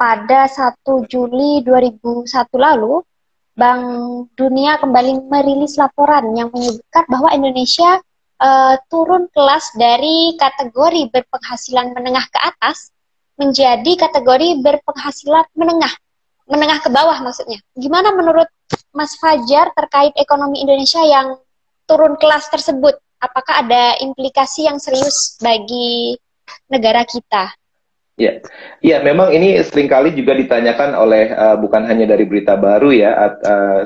pada 1 Juli 2001 lalu, Bank Dunia kembali merilis laporan yang menyebutkan bahwa Indonesia turun kelas dari kategori berpenghasilan menengah ke atas menjadi kategori berpenghasilan menengah ke bawah maksudnya. Gimana menurut Mas Fajar terkait ekonomi Indonesia yang turun kelas tersebut? Apakah ada implikasi yang serius bagi negara kita? Ya, ya, memang ini seringkali juga ditanyakan oleh bukan hanya dari berita baru ya.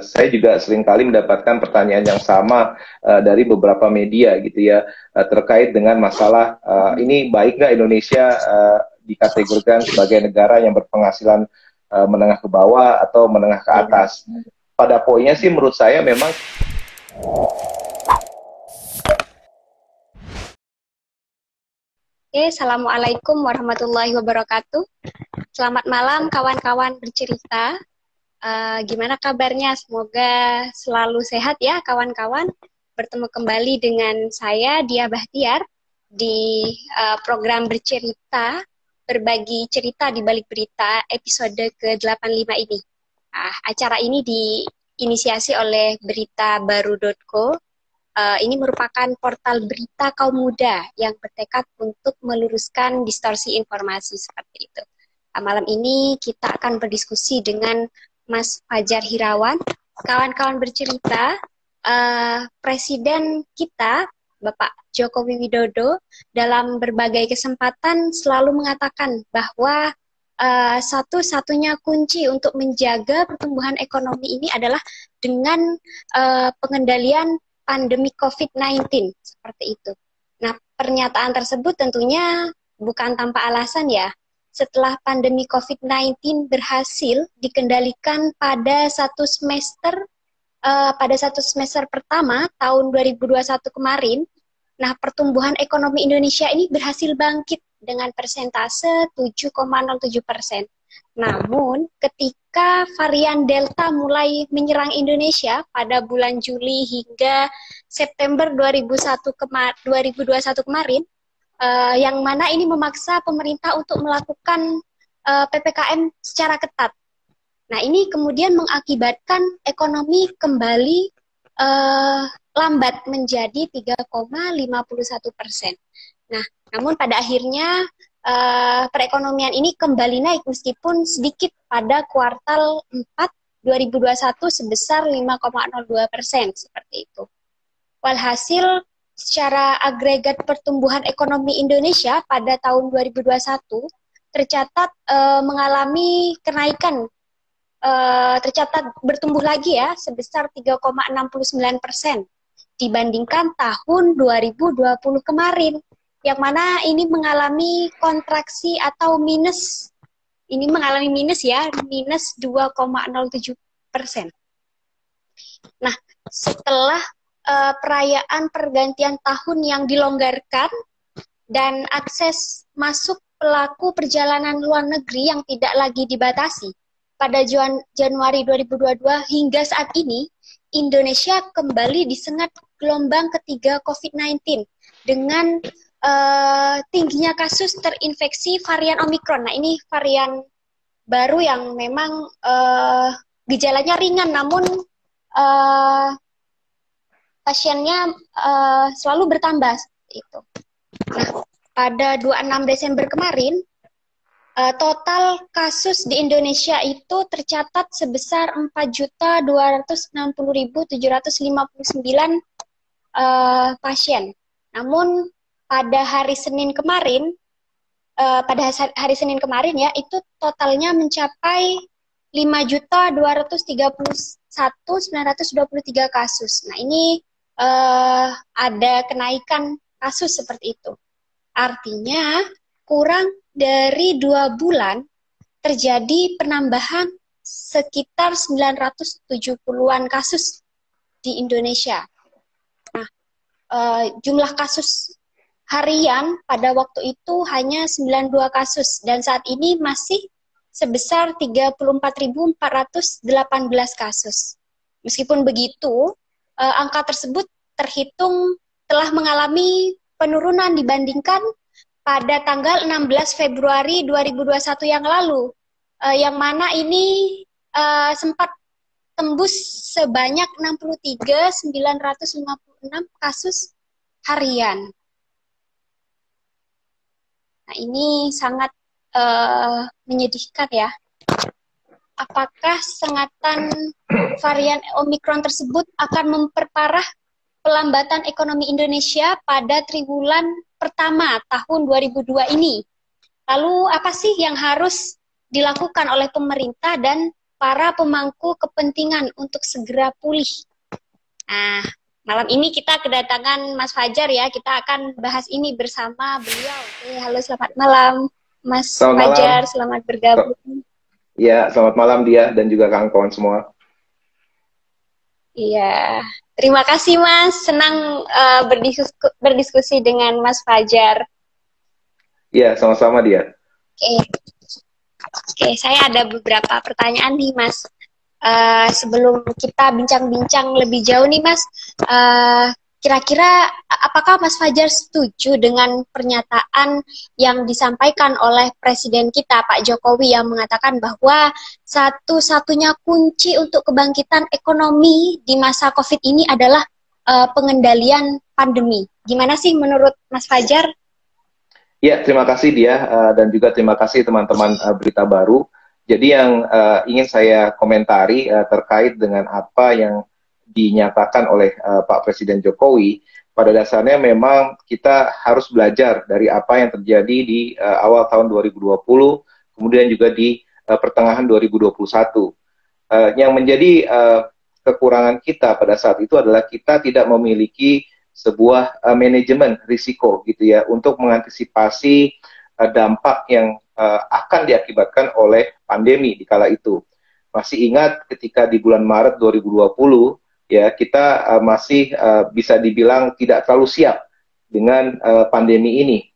Saya juga seringkali mendapatkan pertanyaan yang sama dari beberapa media gitu ya, terkait dengan masalah ini baik nggak Indonesia dikategorikan sebagai negara yang berpenghasilan menengah ke bawah atau menengah ke atas. Pada poinnya sih menurut saya memang. Oke, Assalamualaikum warahmatullahi wabarakatuh. Selamat malam kawan-kawan bercerita. Gimana kabarnya? Semoga selalu sehat ya kawan-kawan. Bertemu kembali dengan saya, Dia Bahtiar, di program bercerita, berbagi cerita di balik berita episode ke-85 ini. Acara ini diinisiasi oleh beritabaru.co. Ini merupakan portal berita kaum muda yang bertekad untuk meluruskan distorsi informasi seperti itu. Malam ini kita akan berdiskusi dengan Mas Fajar Hirawan. Kawan-kawan bercerita, Presiden kita, Bapak Joko Widodo, dalam berbagai kesempatan selalu mengatakan bahwa satu-satunya kunci untuk menjaga pertumbuhan ekonomi ini adalah dengan pengendalian pandemi COVID-19, seperti itu. Nah, pernyataan tersebut tentunya bukan tanpa alasan ya. Setelah pandemi COVID-19 berhasil dikendalikan pada satu semester pertama tahun 2021 kemarin, nah pertumbuhan ekonomi Indonesia ini berhasil bangkit dengan persentase 7,07%. Namun, ketika varian Delta mulai menyerang Indonesia pada bulan Juli hingga September 2021 kemarin, yang mana ini memaksa pemerintah untuk melakukan PPKM secara ketat. Nah, ini kemudian mengakibatkan ekonomi kembali lambat menjadi 3,51%. Nah, namun pada akhirnya perekonomian ini kembali naik meskipun sedikit pada kuartal 4 2021 sebesar 5,02%, seperti itu. Walhasil secara agregat pertumbuhan ekonomi Indonesia pada tahun 2021 tercatat mengalami kenaikan, tercatat bertumbuh lagi ya sebesar 3,69% dibandingkan tahun 2020 kemarin, yang mana ini mengalami kontraksi atau minus. Ini mengalami minus ya, minus 2,07%. Nah, setelah perayaan pergantian tahun yang dilonggarkan dan akses masuk pelaku perjalanan luar negeri yang tidak lagi dibatasi, pada Januari 2022 hingga saat ini, Indonesia kembali disengat gelombang ketiga COVID-19 dengan tingginya kasus terinfeksi varian Omikron. Nah, ini varian baru yang memang gejalanya ringan, namun pasiennya selalu bertambah. Itu. Nah, pada 26 Desember kemarin, total kasus di Indonesia itu tercatat sebesar 4.260.759 pasien. Namun pada hari Senin kemarin, ya itu totalnya mencapai 5.231.923 kasus. Nah, ini ada kenaikan kasus seperti itu. Artinya kurang dari 2 bulan terjadi penambahan sekitar 970-an kasus di Indonesia. Nah, jumlah kasus harian pada waktu itu hanya 92 kasus dan saat ini masih sebesar 34.418 kasus. Meskipun begitu, angka tersebut terhitung telah mengalami penurunan dibandingkan pada tanggal 16 Februari 2021 yang lalu, yang mana ini sempat tembus sebanyak 63.956 kasus harian. Nah, ini sangat menyedihkan ya. Apakah sengatan varian Omikron tersebut akan memperparah pelambatan ekonomi Indonesia pada triwulan pertama tahun 2002 ini? Lalu apa sih yang harus dilakukan oleh pemerintah dan para pemangku kepentingan untuk segera pulih? Nah, malam ini kita kedatangan Mas Fajar ya, kita akan bahas ini bersama beliau. Oke, halo selamat malam Mas Selamat Fajar, malam. selamat bergabung. Ya, selamat malam dia dan juga kawan-kawan semua. Iya, terima kasih Mas, senang berdiskusi dengan Mas Fajar. Ya, sama-sama dia. Oke, saya ada beberapa pertanyaan nih Mas. Sebelum kita bincang-bincang lebih jauh nih Mas, kira-kira apakah Mas Fajar setuju dengan pernyataan yang disampaikan oleh Presiden kita Pak Jokowi yang mengatakan bahwa satu-satunya kunci untuk kebangkitan ekonomi di masa COVID ini adalah pengendalian pandemi. Gimana sih menurut Mas Fajar? Ya, terima kasih dia dan juga terima kasih teman-teman Berita Baru. Jadi yang ingin saya komentari terkait dengan apa yang dinyatakan oleh Pak Presiden Jokowi, pada dasarnya memang kita harus belajar dari apa yang terjadi di awal tahun 2020, kemudian juga di pertengahan 2021. Yang menjadi kekurangan kita pada saat itu adalah kita tidak memiliki sebuah manajemen risiko gitu ya untuk mengantisipasi dampak yang akan diakibatkan oleh pandemi di kala itu. Masih ingat ketika di bulan Maret 2020 ya kita masih bisa dibilang tidak terlalu siap dengan pandemi ini.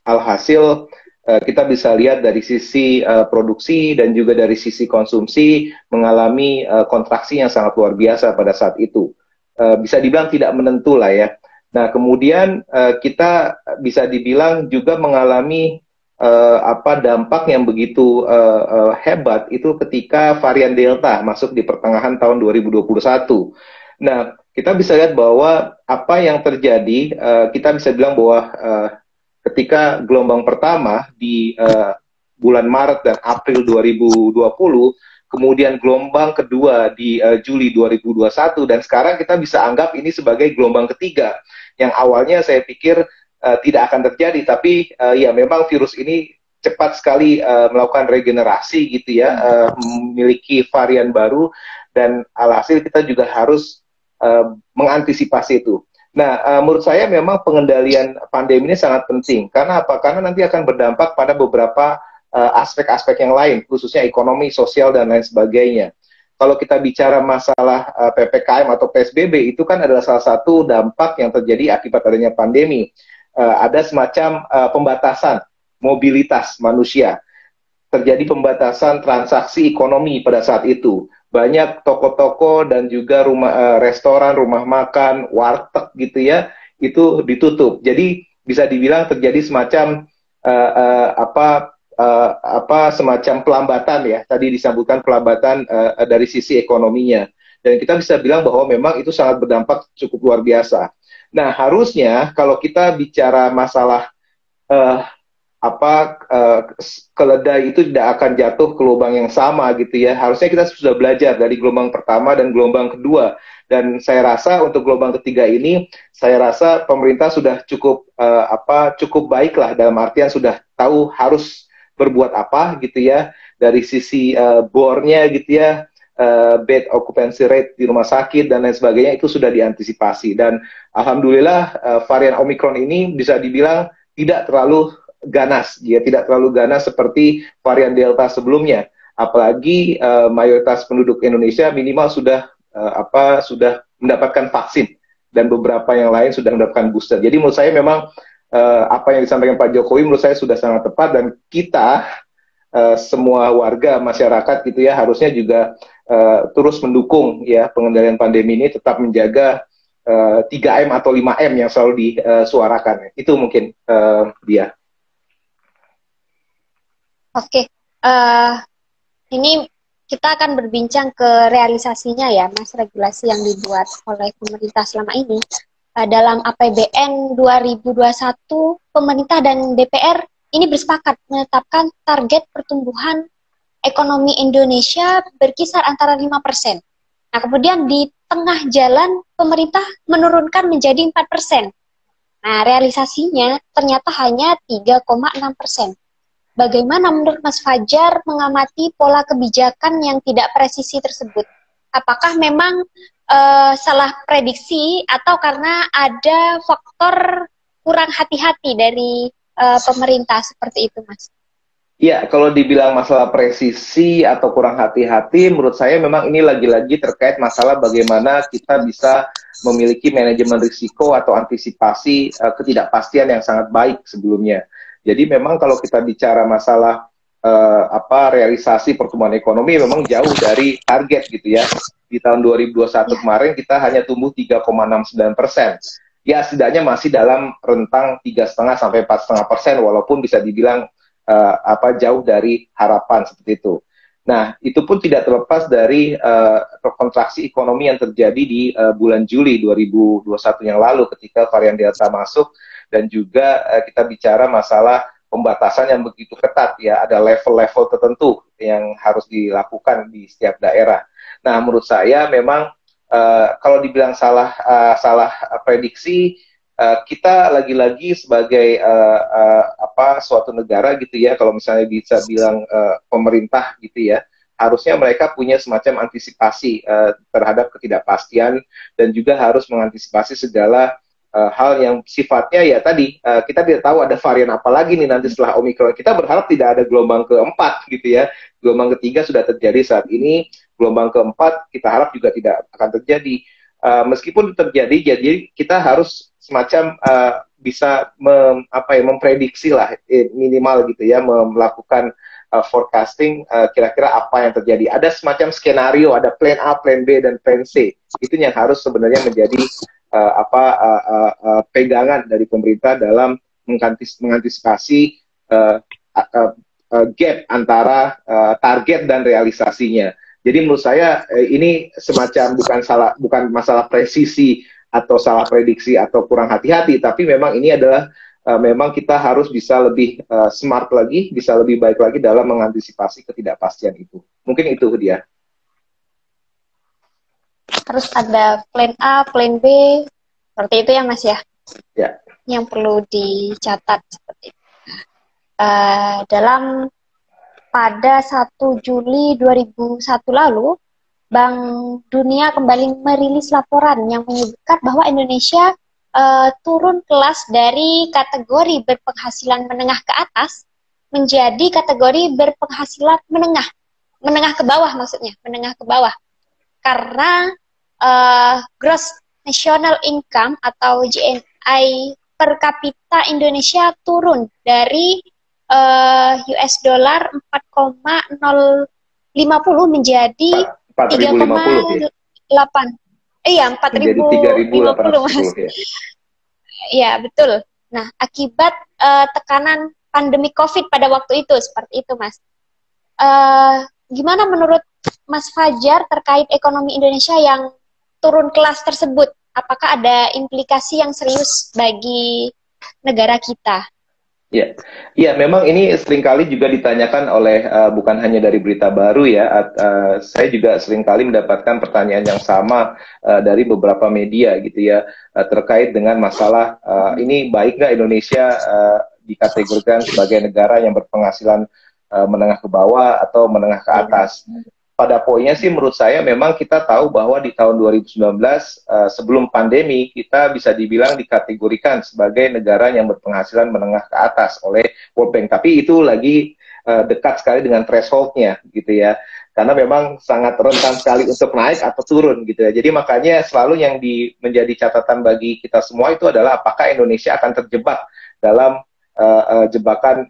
Alhasil kita bisa lihat dari sisi produksi dan juga dari sisi konsumsi mengalami kontraksi yang sangat luar biasa pada saat itu. Bisa dibilang tidak menentu lah ya. Nah, kemudian kita bisa dibilang juga mengalami dampak yang begitu hebat itu ketika varian Delta masuk di pertengahan tahun 2021. Nah, kita bisa lihat bahwa apa yang terjadi, kita bisa bilang bahwa ketika gelombang pertama di bulan Maret dan April 2020, kemudian gelombang kedua di Juli 2021, dan sekarang kita bisa anggap ini sebagai gelombang ketiga, yang awalnya saya pikir tidak akan terjadi, tapi ya memang virus ini cepat sekali melakukan regenerasi gitu ya, memiliki varian baru, dan alhasil kita juga harus mengantisipasi itu. Nah, menurut saya memang pengendalian pandemi ini sangat penting. Karena apa? Karena nanti akan berdampak pada beberapa aspek-aspek yang lain, khususnya ekonomi, sosial, dan lain sebagainya. Kalau kita bicara masalah PPKM atau PSBB, itu kan adalah salah satu dampak yang terjadi akibat adanya pandemi. Ada semacam pembatasan mobilitas manusia. Terjadi pembatasan transaksi ekonomi pada saat itu. Banyak toko-toko dan juga restoran, rumah makan, warteg gitu ya, itu ditutup. Jadi bisa dibilang terjadi semacam semacam pelambatan ya. Tadi disebutkan pelambatan dari sisi ekonominya. Dan kita bisa bilang bahwa memang itu sangat berdampak cukup luar biasa. Nah, harusnya kalau kita bicara masalah keledai itu tidak akan jatuh ke lubang yang sama gitu ya. Harusnya kita sudah belajar dari gelombang pertama dan gelombang kedua. Dan saya rasa untuk gelombang ketiga ini, saya rasa pemerintah sudah cukup baik lah, dalam artian sudah tahu harus berbuat apa gitu ya, dari sisi bornya gitu ya, bed occupancy rate di rumah sakit dan lain sebagainya itu sudah diantisipasi. Dan alhamdulillah varian Omikron ini bisa dibilang tidak terlalu ganas, ya tidak terlalu ganas seperti varian Delta sebelumnya. Apalagi mayoritas penduduk Indonesia minimal sudah mendapatkan vaksin dan beberapa yang lain sudah mendapatkan booster. Jadi menurut saya memang apa yang disampaikan Pak Jokowi menurut saya sudah sangat tepat, dan kita semua warga masyarakat gitu ya harusnya juga terus mendukung ya pengendalian pandemi ini, tetap menjaga 3M atau 5M yang selalu disuarakan. Itu mungkin dia. Oke, Ini kita akan berbincang ke realisasinya ya, Mas, regulasi yang dibuat oleh pemerintah selama ini. Dalam APBN 2021, pemerintah dan DPR ini bersepakat menetapkan target pertumbuhan ekonomi Indonesia berkisar antara 5%. Nah, kemudian di tengah jalan pemerintah menurunkan menjadi 4%. Nah, realisasinya ternyata hanya 3,6%. Bagaimana menurut Mas Fajar mengamati pola kebijakan yang tidak presisi tersebut? Apakah memang salah prediksi atau karena ada faktor kurang hati-hati dari pemerintah seperti itu, Mas? Ya, kalau dibilang masalah presisi atau kurang hati-hati, menurut saya memang ini lagi-lagi terkait masalah bagaimana kita bisa memiliki manajemen risiko atau antisipasi ketidakpastian yang sangat baik sebelumnya. Jadi memang kalau kita bicara masalah realisasi pertumbuhan ekonomi memang jauh dari target gitu ya. Di tahun 2021 kemarin kita hanya tumbuh 3,69%. Ya, setidaknya masih dalam rentang 3,5 sampai 4,5%, walaupun bisa dibilang jauh dari harapan seperti itu. Nah, itu pun tidak terlepas dari kontraksi ekonomi yang terjadi di bulan Juli 2021 yang lalu ketika varian Delta masuk, dan juga kita bicara masalah pembatasan yang begitu ketat ya, ada level-level tertentu yang harus dilakukan di setiap daerah. Nah, menurut saya memang kalau dibilang salah prediksi, kita lagi-lagi sebagai suatu negara gitu ya, kalau misalnya bisa bilang pemerintah gitu ya, harusnya mereka punya semacam antisipasi terhadap ketidakpastian, dan juga harus mengantisipasi segala hal yang sifatnya ya tadi, kita tidak tahu ada varian apa lagi nih nanti setelah Omikron. Kita berharap tidak ada gelombang keempat gitu ya. Gelombang ketiga sudah terjadi saat ini, gelombang keempat kita harap juga tidak akan terjadi. Meskipun terjadi, jadi kita harus semacam bisa memprediksi lah minimal gitu ya, melakukan forecasting kira-kira apa yang terjadi. Ada semacam skenario, ada plan A, plan B, dan plan C. Itu yang harus sebenarnya menjadi pegangan dari pemerintah dalam mengantisipasi gap antara target dan realisasinya. Jadi menurut saya ini semacam bukan masalah presisi atau salah prediksi atau kurang hati-hati, tapi memang ini adalah memang kita harus bisa lebih smart lagi, bisa lebih baik lagi dalam mengantisipasi ketidakpastian itu. Mungkin itu dia. Harus ada plan A, plan B, seperti itu ya, Mas ya? Ya. Yang perlu dicatat seperti itu. Pada 1 Juli 2001 lalu, Bank Dunia kembali merilis laporan yang menyebutkan bahwa Indonesia turun kelas dari kategori berpenghasilan menengah ke atas menjadi kategori berpenghasilan menengah ke bawah, maksudnya menengah ke bawah, karena gross national income atau GNI per kapita Indonesia turun dari US dollar 4,050 menjadi 3,8. Iya, 4.050, Mas. Iya, betul. Nah, akibat tekanan pandemi COVID pada waktu itu, seperti itu, Mas. Gimana menurut Mas Fajar terkait ekonomi Indonesia yang turun kelas tersebut? Apakah ada implikasi yang serius bagi negara kita? Ya, ya, memang ini seringkali juga ditanyakan oleh bukan hanya dari Berita Baru ya. Saya juga seringkali mendapatkan pertanyaan yang sama dari beberapa media gitu ya, terkait dengan masalah ini baik nggak Indonesia dikategorikan sebagai negara yang berpenghasilan menengah ke bawah atau menengah ke atas. Pada poinnya sih menurut saya memang kita tahu bahwa di tahun 2019 sebelum pandemi kita bisa dibilang dikategorikan sebagai negara yang berpenghasilan menengah ke atas oleh World Bank. Tapi itu lagi dekat sekali dengan thresholdnya gitu ya. Karena memang sangat rentan sekali untuk naik atau turun gitu ya. Jadi makanya selalu yang menjadi catatan bagi kita semua itu adalah apakah Indonesia akan terjebak dalam jebakan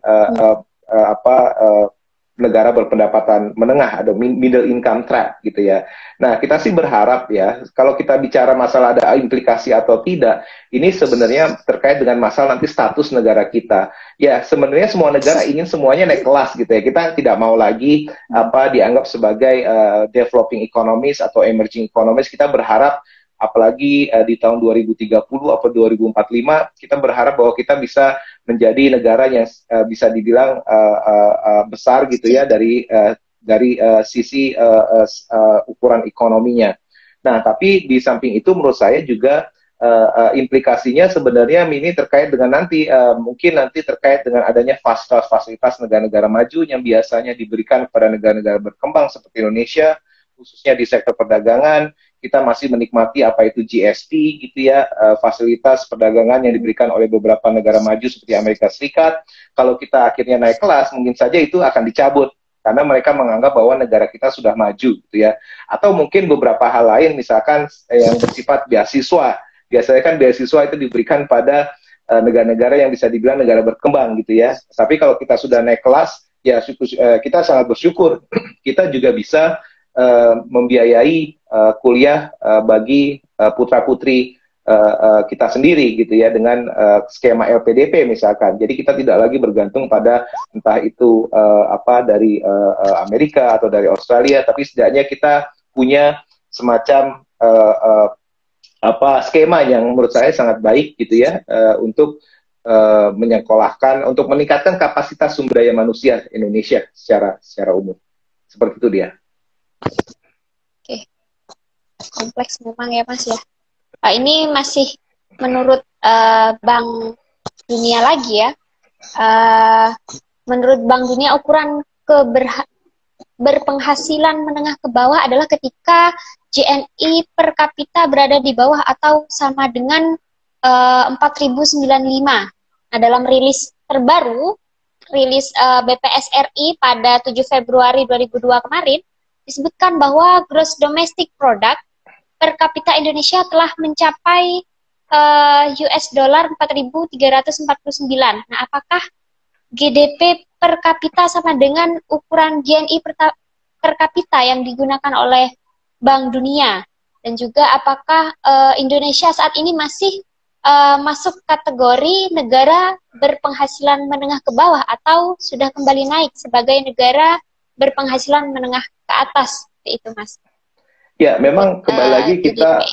negara berpendapatan menengah atau middle income trap gitu ya. Nah, kita sih berharap ya, kalau kita bicara masalah ada implikasi atau tidak, ini sebenarnya terkait dengan masalah nanti status negara kita. Ya, sebenarnya semua negara ingin semuanya naik kelas gitu ya. Kita tidak mau lagi dianggap sebagai developing economies atau emerging economies. Kita berharap apalagi di tahun 2030 atau 2045 kita berharap bahwa kita bisa menjadi negara yang bisa dibilang besar gitu ya dari sisi ukuran ekonominya. Nah, tapi di samping itu menurut saya juga implikasinya sebenarnya ini terkait dengan nanti mungkin nanti terkait dengan adanya fasilitas negara-negara maju yang biasanya diberikan kepada negara-negara berkembang seperti Indonesia, khususnya di sektor perdagangan. Kita masih menikmati apa itu GSP gitu ya, fasilitas perdagangan yang diberikan oleh beberapa negara maju seperti Amerika Serikat. Kalau kita akhirnya naik kelas, mungkin saja itu akan dicabut karena mereka menganggap bahwa negara kita sudah maju gitu ya. Atau mungkin beberapa hal lain, misalkan yang bersifat beasiswa. Biasanya kan beasiswa itu diberikan pada negara-negara yang bisa dibilang negara berkembang gitu ya. Tapi kalau kita sudah naik kelas, ya kita sangat bersyukur kita juga bisa membiayai kuliah bagi putra-putri kita sendiri gitu ya dengan skema LPDP misalkan. Jadi kita tidak lagi bergantung pada entah itu dari Amerika atau dari Australia, tapi setidaknya kita punya semacam skema yang menurut saya sangat baik gitu ya untuk menyekolahkan, untuk meningkatkan kapasitas sumber daya manusia Indonesia secara umum. Seperti itu dia. Oke, kompleks memang ya Mas ya. Ini masih menurut Bank Dunia lagi ya. Menurut Bank Dunia ukuran berpenghasilan menengah ke bawah adalah ketika GNI per kapita berada di bawah atau sama dengan 4.095. Nah, dalam rilis terbaru, rilis BPS RI pada 7 Februari 2002 kemarin, disebutkan bahwa gross domestic product per kapita Indonesia telah mencapai US dollar 4.349. Nah, apakah GDP per kapita sama dengan ukuran GNI per kapita yang digunakan oleh Bank Dunia? Dan juga apakah Indonesia saat ini masih masuk kategori negara berpenghasilan menengah ke bawah atau sudah kembali naik sebagai negara berpenghasilan menengah ke atas? Itu Mas. Ya, memang kembali lagi kita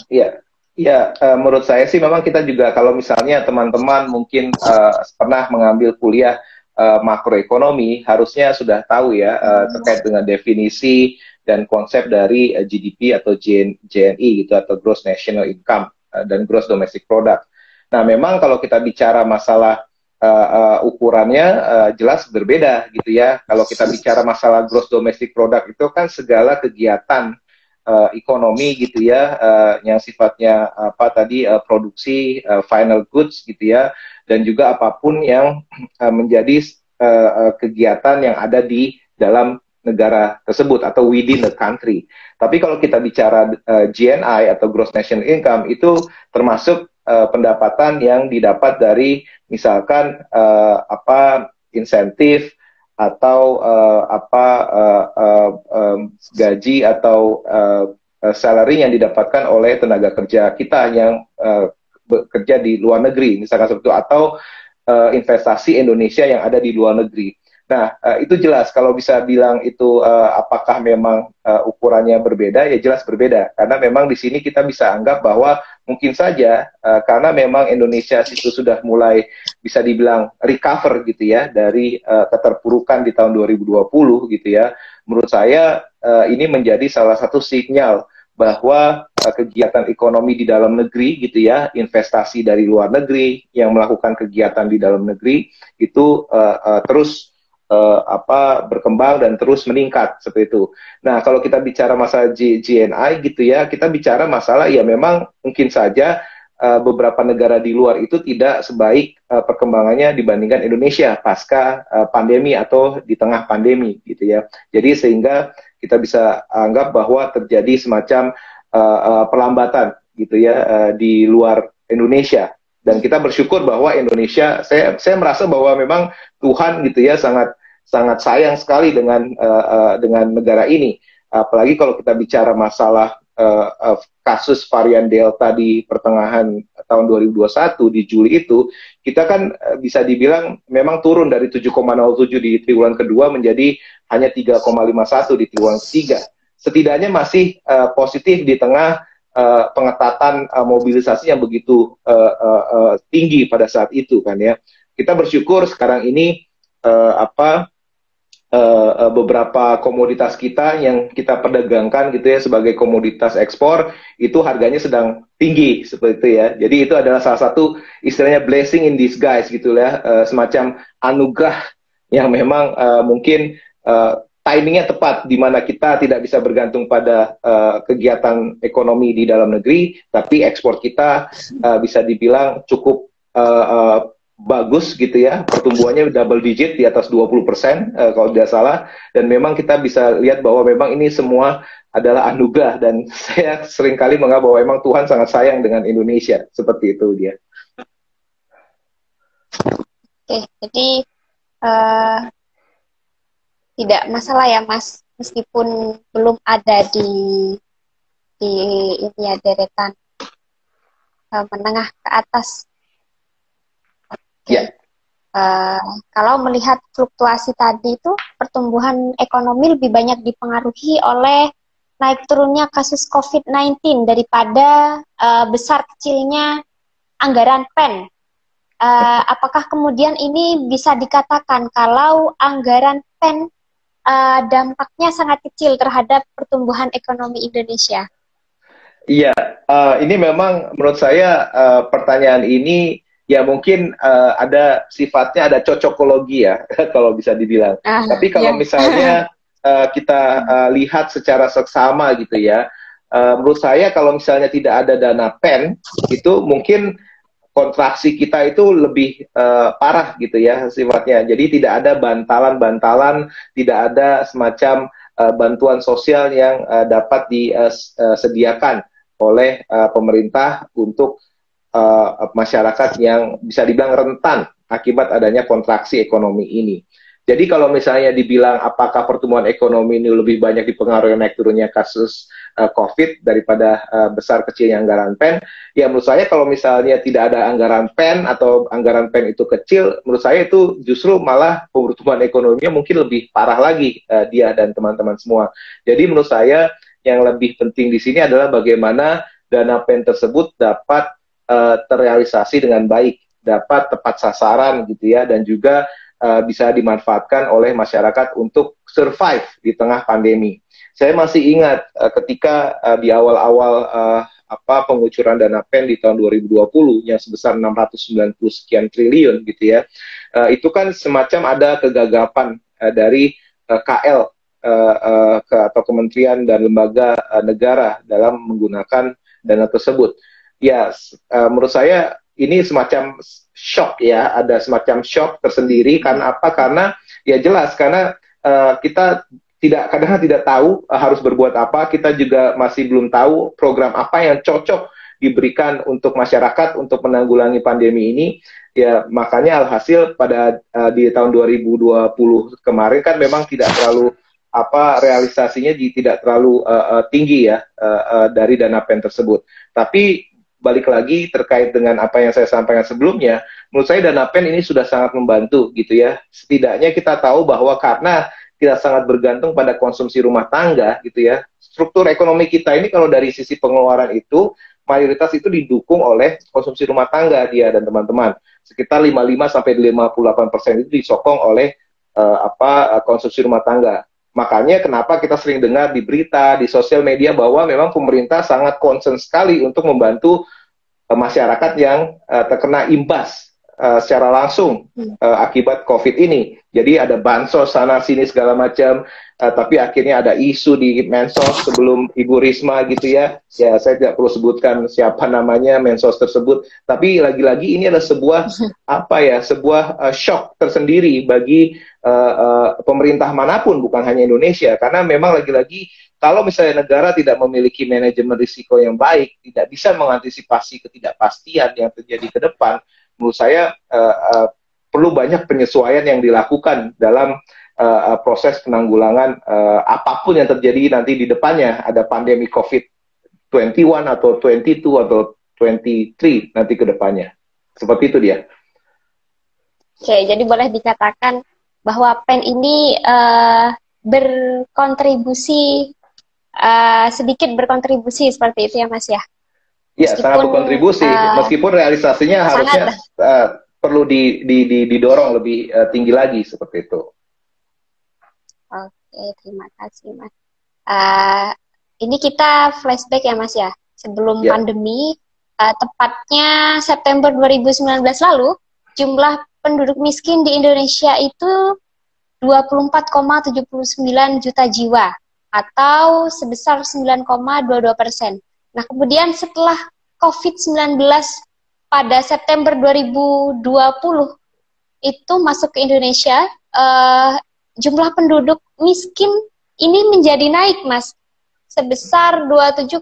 menurut saya sih memang kita juga kalau misalnya teman-teman mungkin pernah mengambil kuliah makroekonomi harusnya sudah tahu ya terkait dengan definisi dan konsep dari GDP atau GNI gitu atau Gross National Income dan Gross Domestic Product. Nah, memang kalau kita bicara masalah ukurannya jelas berbeda gitu ya. Kalau kita bicara masalah Gross Domestic Product itu kan segala kegiatan ekonomi gitu ya, yang sifatnya produksi final goods gitu ya, dan juga apapun yang menjadi kegiatan yang ada di dalam negara tersebut atau within the country. Tapi kalau kita bicara GNI atau Gross National Income itu termasuk pendapatan yang didapat dari misalkan insentif atau gaji atau salary yang didapatkan oleh tenaga kerja kita yang bekerja di luar negeri, misalkan seperti itu, atau investasi Indonesia yang ada di luar negeri. Nah, itu jelas kalau bisa bilang itu apakah memang ukurannya berbeda, ya jelas berbeda. Karena memang di sini kita bisa anggap bahwa mungkin saja karena memang Indonesia itu sudah mulai bisa dibilang recover gitu ya dari keterpurukan di tahun 2020 gitu ya. Menurut saya ini menjadi salah satu sinyal bahwa kegiatan ekonomi di dalam negeri gitu ya, investasi dari luar negeri yang melakukan kegiatan di dalam negeri itu terus berkembang dan terus meningkat seperti itu. Nah, kalau kita bicara masalah GNI gitu ya, kita bicara masalah ya memang mungkin saja beberapa negara di luar itu tidak sebaik perkembangannya dibandingkan Indonesia pasca pandemi atau di tengah pandemi gitu ya. Jadi sehingga kita bisa anggap bahwa terjadi semacam perlambatan gitu ya di luar Indonesia. Dan kita bersyukur bahwa Indonesia, saya merasa bahwa memang Tuhan gitu ya sangat sangat sayang sekali dengan negara ini. Apalagi kalau kita bicara masalah kasus varian Delta di pertengahan tahun 2021 di Juli itu, kita kan bisa dibilang memang turun dari 7,07 di triwulan kedua menjadi hanya 3,51 di triwulan ketiga. Setidaknya masih positif di tengah pengetatan mobilisasi yang begitu tinggi pada saat itu kan ya. Kita bersyukur sekarang ini beberapa komoditas kita yang kita perdagangkan gitu ya sebagai komoditas ekspor itu harganya sedang tinggi seperti itu ya. Jadi itu adalah salah satu istilahnya blessing in disguise gitu ya, semacam anugerah yang memang mungkin timingnya tepat di mana kita tidak bisa bergantung pada kegiatan ekonomi di dalam negeri, tapi ekspor kita bisa dibilang cukup bagus gitu ya, pertumbuhannya double digit di atas 20% kalau tidak salah, dan memang kita bisa lihat bahwa memang ini semua adalah anugerah, dan saya seringkali menganggap bahwa memang Tuhan sangat sayang dengan Indonesia, seperti itu dia. Oke, jadi tidak masalah ya Mas, meskipun belum ada di ini ya deretan menengah ke atas. Ya. Kalau melihat fluktuasi tadi itu, pertumbuhan ekonomi lebih banyak dipengaruhi oleh naik turunnya kasus COVID-19 daripada besar kecilnya anggaran PEN. Apakah kemudian ini bisa dikatakan kalau anggaran PEN dampaknya sangat kecil terhadap pertumbuhan ekonomi Indonesia? Iya, ini memang menurut saya pertanyaan ini ya mungkin ada sifatnya ada cocokologi ya kalau bisa dibilang. Tapi kalau misalnya kita lihat secara seksama gitu ya, menurut saya kalau misalnya tidak ada dana PEN itu mungkin kontraksi kita itu lebih parah gitu ya sifatnya. Jadi tidak ada bantalan-bantalan, tidak ada semacam bantuan sosial yang dapat disediakan oleh pemerintah untuk masyarakat yang bisa dibilang rentan akibat adanya kontraksi ekonomi ini. Jadi kalau misalnya dibilang apakah pertumbuhan ekonomi ini lebih banyak dipengaruhi naik turunnya kasus COVID daripada besar kecilnya anggaran PEN, ya menurut saya kalau misalnya tidak ada anggaran PEN atau anggaran PEN itu kecil, menurut saya itu justru malah pertumbuhan ekonominya mungkin lebih parah lagi dia dan teman-teman semua. Jadi menurut saya yang lebih penting di sini adalah bagaimana dana PEN tersebut dapat terrealisasi dengan baik, dapat tepat sasaran gitu ya, dan juga bisa dimanfaatkan oleh masyarakat untuk survive di tengah pandemi. Saya masih ingat ketika di awal-awal pengucuran dana PEN di tahun 2020 yang sebesar 690 sekian triliun gitu ya, itu kan semacam ada kegagapan dari KL atau kementerian dan lembaga negara dalam menggunakan dana tersebut. Ya, menurut saya ini semacam shock ya, ada semacam shock tersendiri karena apa? Karena ya jelas karena kita kadang tidak tahu harus berbuat apa, kita juga masih belum tahu program apa yang cocok diberikan untuk masyarakat untuk menanggulangi pandemi ini. Ya makanya alhasil pada di tahun 2020 kemarin kan memang tidak terlalu realisasinya tidak terlalu tinggi ya dari dana PEN tersebut. Tapi balik lagi terkait dengan apa yang saya sampaikan sebelumnya, menurut saya dana PEN ini sudah sangat membantu gitu ya. Setidaknya kita tahu bahwa karena kita sangat bergantung pada konsumsi rumah tangga gitu ya, struktur ekonomi kita ini kalau dari sisi pengeluaran itu mayoritas itu didukung oleh konsumsi rumah tangga dia dan teman-teman. Sekitar 55-58% itu disokong oleh konsumsi rumah tangga. Makanya kenapa kita sering dengar di berita, di sosial media bahwa memang pemerintah sangat concern sekali untuk membantu masyarakat yang terkena imbas secara langsung akibat COVID ini. Jadi ada bansos sana sini segala macam, tapi akhirnya ada isu di Mensos sebelum Ibu Risma gitu ya. Ya saya tidak perlu sebutkan siapa namanya Mensos tersebut. Tapi lagi-lagi ini adalah sebuah sebuah shock tersendiri bagi pemerintah manapun, bukan hanya Indonesia, karena memang lagi-lagi kalau misalnya negara tidak memiliki manajemen risiko yang baik, tidak bisa mengantisipasi ketidakpastian yang terjadi ke depan, menurut saya perlu banyak penyesuaian yang dilakukan dalam proses penanggulangan apapun yang terjadi nanti di depannya, ada pandemi COVID-21 atau 22 atau 23 nanti ke depannya. Seperti itu dia. Oke, jadi boleh dikatakan bahwa PEN ini berkontribusi, sedikit berkontribusi seperti itu ya Mas ya? Iya, sangat berkontribusi. Meskipun realisasinya harusnya perlu didorong lebih tinggi lagi seperti itu. Oke, terima kasih Mas. Ini kita flashback ya Mas ya, sebelum pandemi, tepatnya September 2019 lalu, jumlah penduduk miskin di Indonesia itu 24,79 juta jiwa, atau sebesar 9,22%. Nah, kemudian setelah COVID-19 pada September 2020 itu masuk ke Indonesia, jumlah penduduk miskin ini menjadi naik, Mas, sebesar 27,55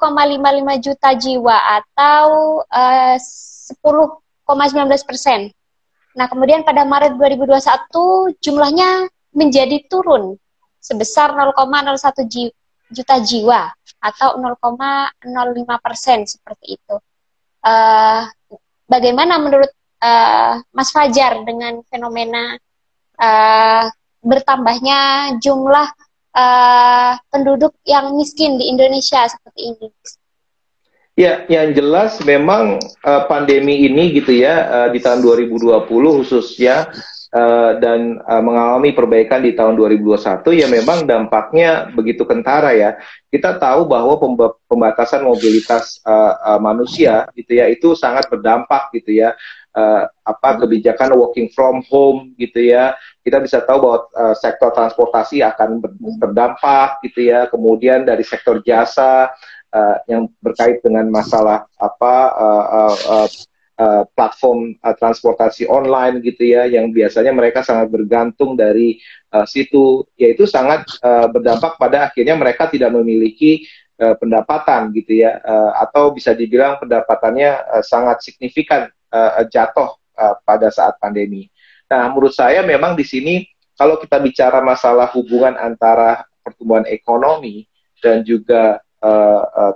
juta jiwa atau 10,19%. Nah, kemudian pada Maret 2021 jumlahnya menjadi turun sebesar 0,01 juta jiwa atau 0,05% seperti itu. Bagaimana menurut Mas Fajar dengan fenomena bertambahnya jumlah penduduk yang miskin di Indonesia seperti ini? Ya, yang jelas memang pandemi ini gitu ya, di tahun 2020 khususnya dan mengalami perbaikan di tahun 2021 ya memang dampaknya begitu kentara ya. Kita tahu bahwa pembatasan mobilitas manusia gitu ya itu sangat berdampak gitu ya. Kebijakan working from home gitu ya. Kita bisa tahu bahwa sektor transportasi akan berdampak gitu ya. Kemudian dari sektor jasa yang berkait dengan masalah platform transportasi online gitu ya, yang biasanya mereka sangat bergantung dari situ, yaitu sangat berdampak pada akhirnya mereka tidak memiliki pendapatan gitu ya, atau bisa dibilang pendapatannya sangat signifikan jatuh pada saat pandemi. Nah, menurut saya memang di sini kalau kita bicara masalah hubungan antara pertumbuhan ekonomi dan juga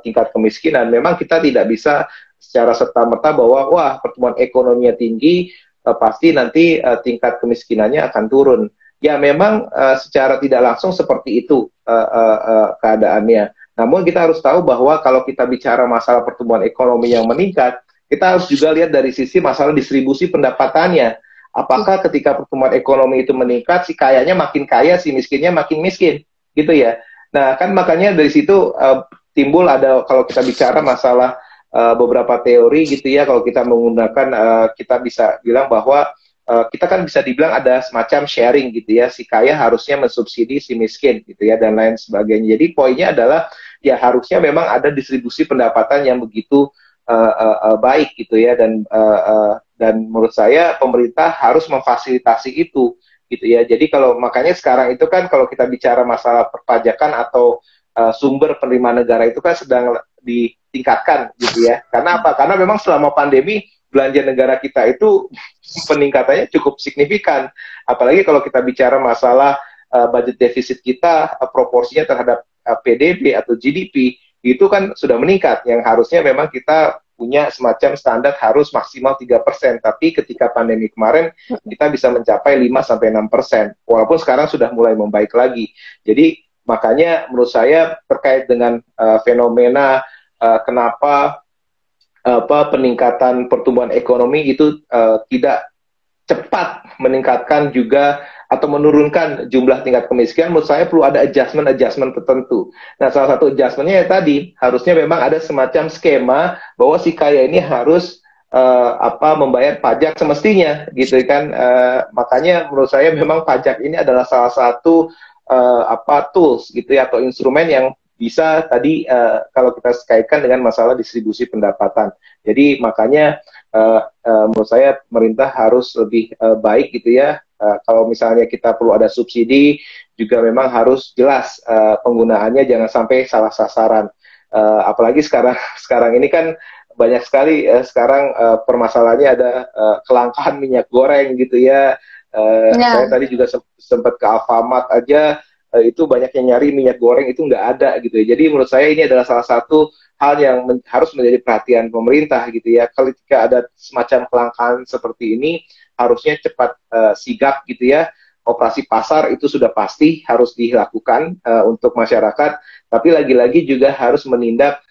tingkat kemiskinan, memang kita tidak bisa secara serta-merta bahwa wah pertumbuhan ekonominya tinggi, pasti nanti tingkat kemiskinannya akan turun. Ya memang secara tidak langsung seperti itu keadaannya. Namun kita harus tahu bahwa kalau kita bicara masalah pertumbuhan ekonomi yang meningkat, kita harus juga lihat dari sisi masalah distribusi pendapatannya. Apakah ketika pertumbuhan ekonomi itu meningkat, si kayanya makin kaya, si miskinnya makin miskin, gitu ya. Nah kan makanya dari situ timbul ada, kalau kita bicara masalah beberapa teori gitu ya, kalau kita menggunakan kita bisa bilang bahwa kita kan bisa dibilang ada semacam sharing gitu ya, si kaya harusnya mensubsidi si miskin gitu ya, dan lain sebagainya. Jadi poinnya adalah ya harusnya memang ada distribusi pendapatan yang begitu baik gitu ya, dan menurut saya pemerintah harus memfasilitasi itu gitu ya. Jadi kalau makanya sekarang itu kan kalau kita bicara masalah perpajakan atau sumber penerimaan negara itu kan sedang ditingkatkan gitu ya. Karena apa? Karena memang selama pandemi belanja negara kita itu peningkatannya cukup signifikan. Apalagi kalau kita bicara masalah budget defisit kita, proporsinya terhadap PDB atau GDP itu kan sudah meningkat. Yang harusnya memang kita punya semacam standar harus maksimal 3%. Tapi ketika pandemi kemarin kita bisa mencapai 5-6%. Walaupun sekarang sudah mulai membaik lagi. Jadi makanya menurut saya terkait dengan fenomena kenapa peningkatan pertumbuhan ekonomi itu tidak cepat meningkatkan juga atau menurunkan jumlah tingkat kemiskinan, menurut saya perlu ada adjustment tertentu. Nah, salah satu adjustmentnya ya tadi, harusnya memang ada semacam skema bahwa si kaya ini harus membayar pajak semestinya, gitu kan. Makanya menurut saya memang pajak ini adalah salah satu tools gitu ya, atau instrumen yang bisa tadi kalau kita kaitkan dengan masalah distribusi pendapatan. Jadi makanya menurut saya pemerintah harus lebih baik gitu ya. Kalau misalnya kita perlu ada subsidi, juga memang harus jelas penggunaannya, jangan sampai salah sasaran. Apalagi sekarang ini kan banyak sekali sekarang permasalahannya ada kelangkaan minyak goreng gitu ya. Saya tadi juga sempat ke Alfamart aja, itu banyak yang nyari minyak goreng itu nggak ada gitu ya. Jadi menurut saya ini adalah salah satu hal yang harus menjadi perhatian pemerintah gitu ya. Ketika ada semacam kelangkaan seperti ini, harusnya cepat sigap gitu ya. Operasi pasar itu sudah pasti harus dilakukan untuk masyarakat, tapi lagi-lagi juga harus menindak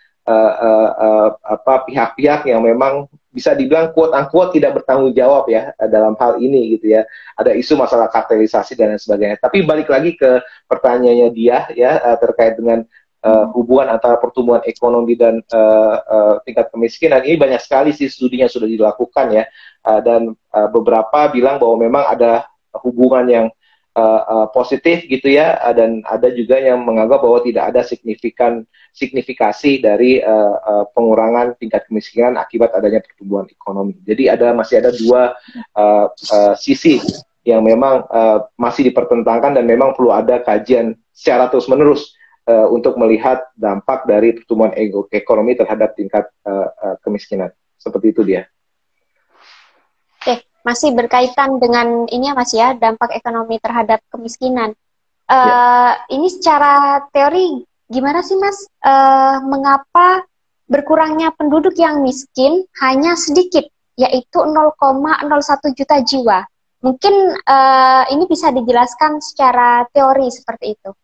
pihak-pihak yang memang bisa dibilang quote unquote tidak bertanggung jawab ya dalam hal ini gitu ya. Ada isu masalah kartelisasi dan lain sebagainya. Tapi balik lagi ke pertanyaannya dia ya terkait dengan hubungan antara pertumbuhan ekonomi dan tingkat kemiskinan, ini banyak sekali sih studinya sudah dilakukan ya, dan beberapa bilang bahwa memang ada hubungan yang positif gitu ya, dan ada juga yang menganggap bahwa tidak ada signifikasi dari pengurangan tingkat kemiskinan akibat adanya pertumbuhan ekonomi. Jadi masih ada dua sisi yang memang masih dipertentangkan dan memang perlu ada kajian secara terus-menerus untuk melihat dampak dari pertumbuhan ekonomi terhadap tingkat kemiskinan. Seperti itu dia. Oke, masih berkaitan dengan ini ya Mas ya, dampak ekonomi terhadap kemiskinan. Ini secara teori gimana sih Mas? Mengapa berkurangnya penduduk yang miskin hanya sedikit, yaitu 0,01 juta jiwa? Mungkin ini bisa dijelaskan secara teori seperti itu.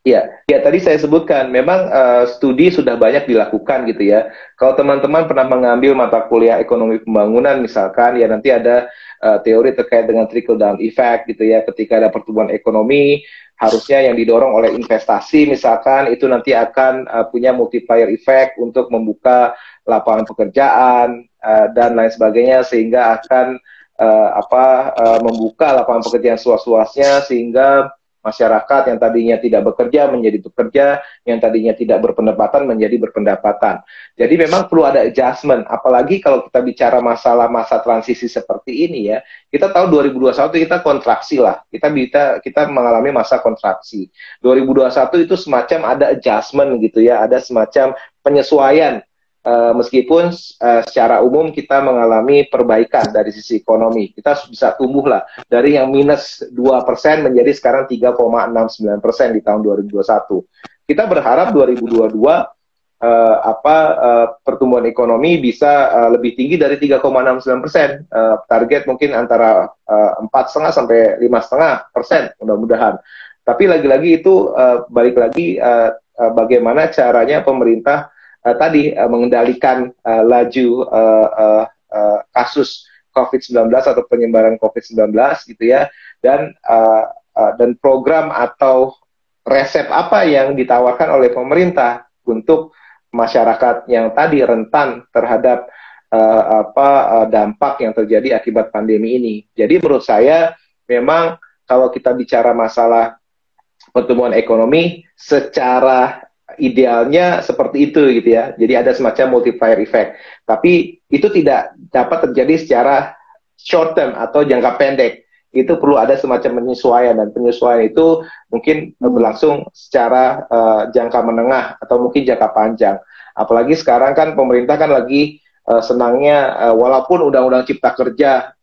Ya, tadi saya sebutkan, memang studi sudah banyak dilakukan gitu ya. Kalau teman-teman pernah mengambil mata kuliah ekonomi pembangunan misalkan, ya nanti ada teori terkait dengan trickle down effect gitu ya. Ketika ada pertumbuhan ekonomi, harusnya yang didorong oleh investasi misalkan, itu nanti akan punya multiplier effect untuk membuka lapangan pekerjaan dan lain sebagainya, sehingga akan membuka lapangan pekerjaan seluas-luasnya, sehingga masyarakat yang tadinya tidak bekerja menjadi bekerja, yang tadinya tidak berpendapatan menjadi berpendapatan. Jadi memang perlu ada adjustment, apalagi kalau kita bicara masalah masa transisi seperti ini ya. Kita tahu 2021 kita kontraksi lah, kita mengalami masa kontraksi. 2021 itu semacam ada adjustment gitu ya, ada semacam penyesuaian. Meskipun secara umum kita mengalami perbaikan dari sisi ekonomi, kita bisa tumbuh lah dari yang minus 2% menjadi sekarang 3,69% di tahun 2021. Kita berharap 2022 pertumbuhan ekonomi bisa lebih tinggi dari 3,69%. Target mungkin antara 4,5 sampai 5,5% mudah-mudahan. Tapi lagi-lagi itu balik lagi bagaimana caranya pemerintah tadi mengendalikan laju kasus COVID-19 atau penyebaran COVID-19 gitu ya, dan program atau resep apa yang ditawarkan oleh pemerintah untuk masyarakat yang tadi rentan terhadap dampak yang terjadi akibat pandemi ini. Jadi menurut saya memang kalau kita bicara masalah pertumbuhan ekonomi secara idealnya seperti itu gitu ya. Jadi ada semacam multiplier effect. Tapi itu tidak dapat terjadi secara short term atau jangka pendek. Itu perlu ada semacam penyesuaian, dan penyesuaian itu mungkin berlangsung secara jangka menengah atau mungkin jangka panjang. Apalagi sekarang kan pemerintah kan lagi senangnya walaupun Undang-Undang Cipta Kerja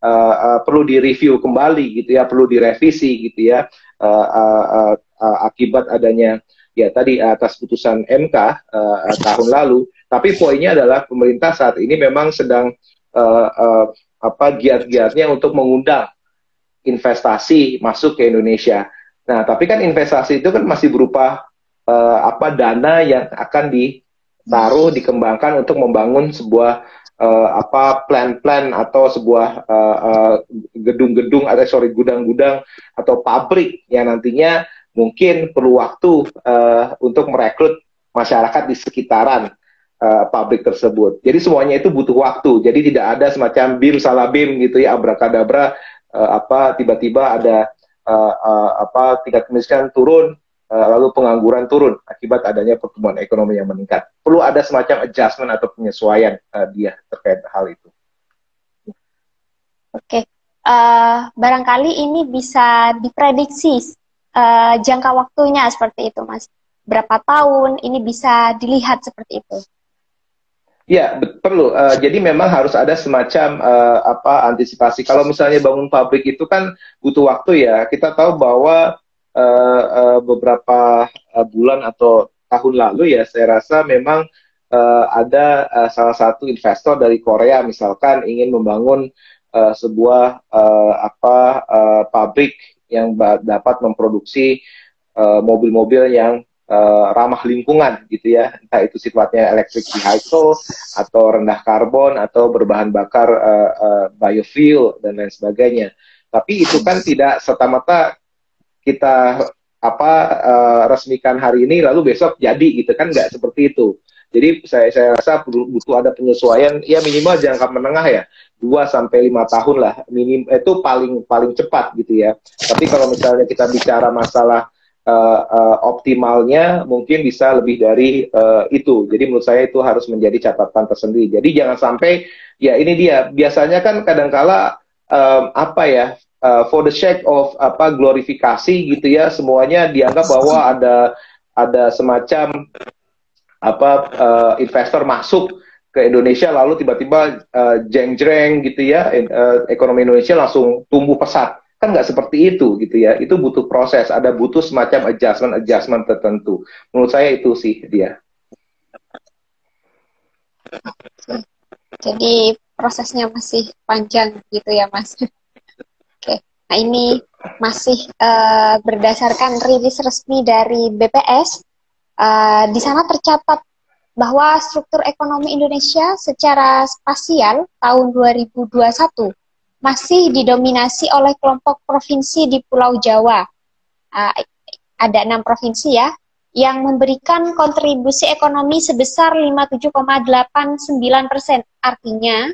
perlu direview kembali gitu ya, perlu direvisi gitu ya, akibat adanya ya tadi atas putusan MK tahun lalu. Tapi poinnya adalah pemerintah saat ini memang sedang giat-giatnya untuk mengundang investasi masuk ke Indonesia. Nah, tapi kan investasi itu kan masih berupa dana yang akan ditaruh, dikembangkan untuk membangun sebuah plan-plan atau sebuah gedung-gedung atau gudang-gudang atau pabrik yang nantinya mungkin perlu waktu untuk merekrut masyarakat di sekitaran pabrik tersebut. Jadi semuanya itu butuh waktu. Jadi tidak ada semacam bim salah bim gitu ya, abrakadabra tiba-tiba ada tingkat kemiskinan turun, lalu pengangguran turun akibat adanya pertumbuhan ekonomi yang meningkat. Perlu ada semacam adjustment atau penyesuaian dia terkait hal itu. Oke, barangkali ini bisa diprediksi jangka waktunya seperti itu, Mas. Berapa tahun ini bisa dilihat seperti itu? Ya, perlu. Jadi memang harus ada semacam antisipasi. Kalau misalnya bangun pabrik itu kan butuh waktu ya. Kita tahu bahwa beberapa bulan atau tahun lalu ya, saya rasa memang ada salah satu investor dari Korea misalkan ingin membangun sebuah pabrik yang dapat memproduksi mobil-mobil yang ramah lingkungan gitu ya, entah itu sifatnya electric vehicle atau rendah karbon atau berbahan bakar biofuel dan lain sebagainya. Tapi itu kan tidak serta-merta kita resmikan hari ini lalu besok jadi gitu kan, nggak seperti itu. Jadi saya rasa butuh ada penyesuaian ya, minimal jangka menengah ya 2 sampai 5 tahun lah itu paling cepat gitu ya. Tapi kalau misalnya kita bicara masalah optimalnya mungkin bisa lebih dari itu. Jadi menurut saya itu harus menjadi catatan tersendiri. Jadi jangan sampai ya, ini dia biasanya kan kadangkala for the sake of glorifikasi gitu ya, semuanya dianggap bahwa ada semacam investor masuk ke Indonesia lalu tiba-tiba jeng-jreng gitu ya, ekonomi Indonesia langsung tumbuh pesat. Kan nggak seperti itu gitu ya. Itu butuh proses, butuh semacam adjustment tertentu. Menurut saya itu sih dia. Jadi prosesnya masih panjang gitu ya, Mas. Oke. Nah, ini masih berdasarkan rilis resmi dari BPS. Di sana tercatat bahwa struktur ekonomi Indonesia secara spasial tahun 2021 masih didominasi oleh kelompok provinsi di Pulau Jawa. Ada 6 provinsi ya, yang memberikan kontribusi ekonomi sebesar 57,89%. Artinya,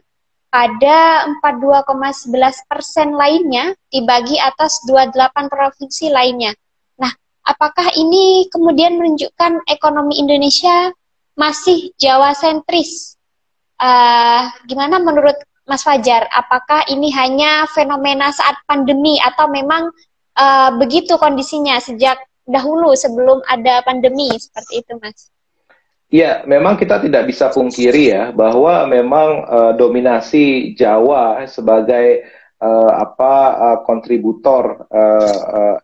ada 42,11% lainnya dibagi atas 28 provinsi lainnya. Nah, apakah ini kemudian menunjukkan ekonomi Indonesia masih Jawa sentris? Gimana menurut Mas Fajar? Apakah ini hanya fenomena saat pandemi atau memang begitu kondisinya sejak dahulu sebelum ada pandemi seperti itu, Mas? Ya, memang kita tidak bisa pungkiri ya bahwa memang dominasi Jawa sebagai kontributor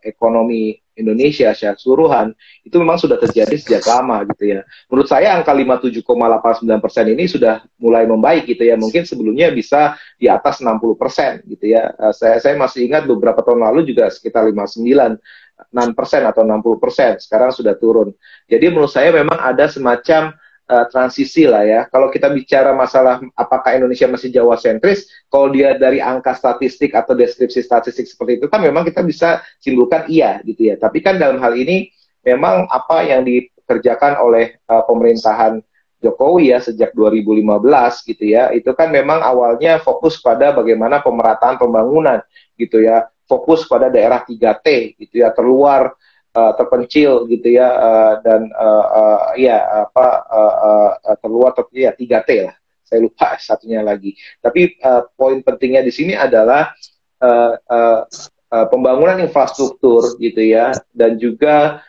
ekonomi Indonesia secara keseluruhan itu memang sudah terjadi sejak lama gitu ya. Menurut saya angka 57,89% ini sudah mulai membaik gitu ya. Mungkin sebelumnya bisa di atas 60% gitu ya. Saya masih ingat beberapa tahun lalu juga sekitar 59% atau 60%. Sekarang sudah turun. Jadi menurut saya memang ada semacam transisi lah ya. Kalau kita bicara masalah apakah Indonesia masih Jawa sentris, kalau dia dari angka statistik atau deskripsi statistik seperti itu kan memang kita bisa simpulkan iya gitu ya. Tapi kan dalam hal ini memang apa yang dikerjakan oleh pemerintahan Jokowi ya sejak 2015 gitu ya, itu kan memang awalnya fokus pada bagaimana pemerataan pembangunan gitu ya, fokus pada daerah 3T gitu ya, terluar, terpencil gitu ya, dan terluar ya 3T lah, saya lupa satunya lagi. Tapi poin pentingnya di sini adalah pembangunan infrastruktur gitu ya, dan juga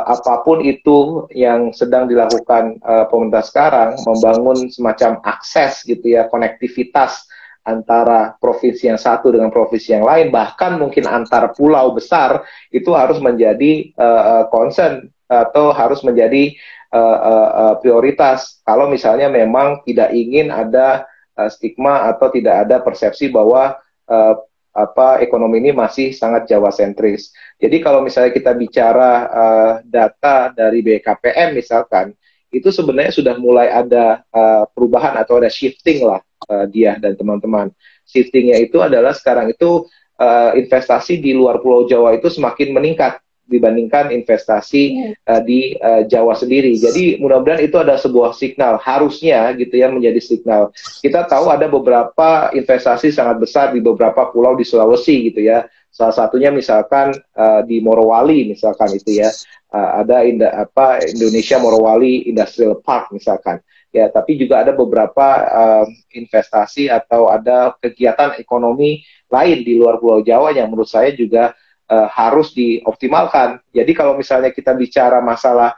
apapun itu yang sedang dilakukan pemerintah sekarang, membangun semacam akses gitu ya, konektivitas antara provinsi yang satu dengan provinsi yang lain, bahkan mungkin antar pulau besar, itu harus menjadi concern atau harus menjadi prioritas. Kalau misalnya memang tidak ingin ada stigma atau tidak ada persepsi bahwa ekonomi ini masih sangat Jawa sentris. Jadi kalau misalnya kita bicara data dari BKPM misalkan, itu sebenarnya sudah mulai ada perubahan atau ada shifting lah. Dia dan teman-teman. Shiftingnya itu adalah sekarang itu investasi di luar Pulau Jawa itu semakin meningkat dibandingkan investasi di Jawa sendiri. Jadi mudah-mudahan itu ada sebuah signal, harusnya gitu ya, menjadi signal. Kita tahu ada beberapa investasi sangat besar di beberapa pulau di Sulawesi gitu ya. Salah satunya misalkan di Morowali misalkan itu ya, ada Indonesia Morowali Industrial Park misalkan. Ya, tapi juga ada beberapa investasi atau ada kegiatan ekonomi lain di luar Pulau Jawa yang menurut saya juga harus dioptimalkan. Jadi kalau misalnya kita bicara masalah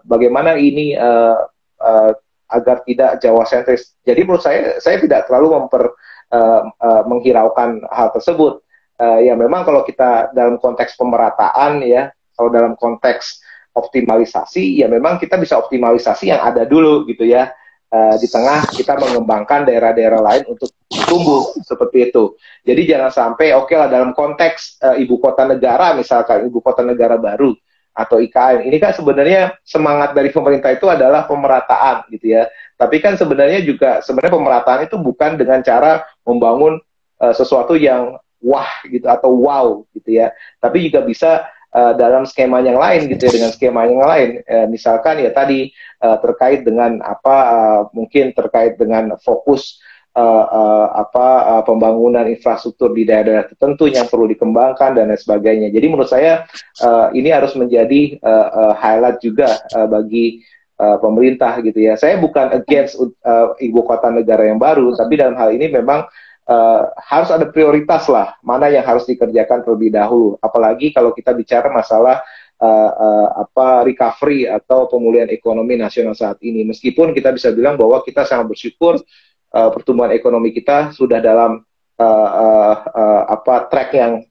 bagaimana ini agar tidak Jawa sentris. Jadi menurut saya tidak terlalu menghiraukan hal tersebut. Ya memang kalau kita dalam konteks pemerataan ya, kalau dalam konteks optimalisasi, ya memang kita bisa optimalisasi yang ada dulu gitu ya. Di tengah kita mengembangkan daerah-daerah lain untuk tumbuh seperti itu. Jadi jangan sampai oke lah dalam konteks ibu kota negara, misalkan ibu kota negara baru atau IKN, ini kan sebenarnya semangat dari pemerintah itu adalah pemerataan gitu ya. Tapi kan sebenarnya pemerataan itu bukan dengan cara membangun sesuatu yang wah gitu atau wow gitu ya. Tapi juga bisa dalam skema yang lain gitu ya, dengan skema yang lain, misalkan ya tadi terkait dengan mungkin terkait dengan fokus pembangunan infrastruktur di daerah-daerah tertentu yang perlu dikembangkan dan lain sebagainya. Jadi menurut saya ini harus menjadi highlight juga bagi pemerintah gitu ya. Saya bukan against ibu kota negara yang baru, tapi dalam hal ini memang harus ada prioritas lah, mana yang harus dikerjakan terlebih dahulu. Apalagi kalau kita bicara masalah recovery atau pemulihan ekonomi nasional saat ini. Meskipun kita bisa bilang bahwa kita sangat bersyukur pertumbuhan ekonomi kita sudah dalam track yang